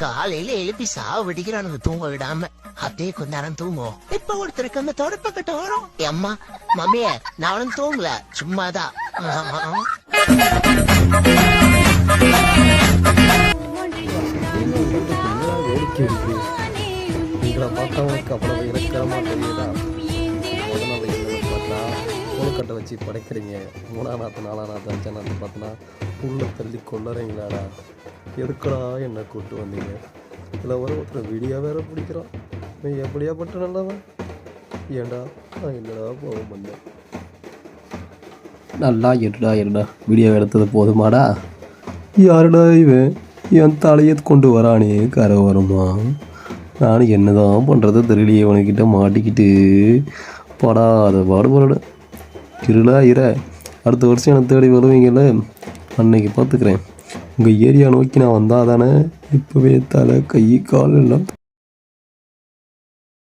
காலையில எழுப்பி சாவு வெடிக்கிறானுங்க தூங்க விடாம. அப்படியே கொஞ்ச நேரம் தூங்குவோம். இப்ப ஒருத்தருக்கு அந்த தொடப்ப கட்ட வரும். அம்மா மம்மிய நானும் தூங்கல, சும்மாதான். அவ்வளவு இலக்கரமா தெரியுதா? முதல்ல பார்த்தா கொழுக்கட்டை வச்சு படைக்கிறீங்க, 3ஆம் நாத்து 4ஆம் நாத்து 5ஆம் நாத்து பார்த்தனா புல்ல தள்ளி கொள்ளறீங்களாடா? எதுக்குடா என்ன கூப்பிட்டு வந்தீங்க? இதில் ஒருத்தர் வீடியோ வேற பிடிக்கிறான். நீ எப்படியா பட்டு நல்லவன்? ஏண்டா நான் என்னடா போக வந்தேன்? நல்லா எடுடா வீடியோ எடுத்தது போதுமாடா? யாருடா இவன் என் தலையை கொண்டு வரானே கரை வருமா? நான் என்னதான் பண்ணுறது தெரியலையே, அவனுக்கிட்ட மாட்டிக்கிட்டு படாத பாடுபட. இருடா அடுத்த வருஷம் எனக்கு தேடி வருவீங்கள்ல, அன்னைக்கு பார்த்துக்கிறேன். உங்கள் ஏரியா நோக்கி நான் வந்தால் தானே இப்போவே தலை கை கால் எல்லாம்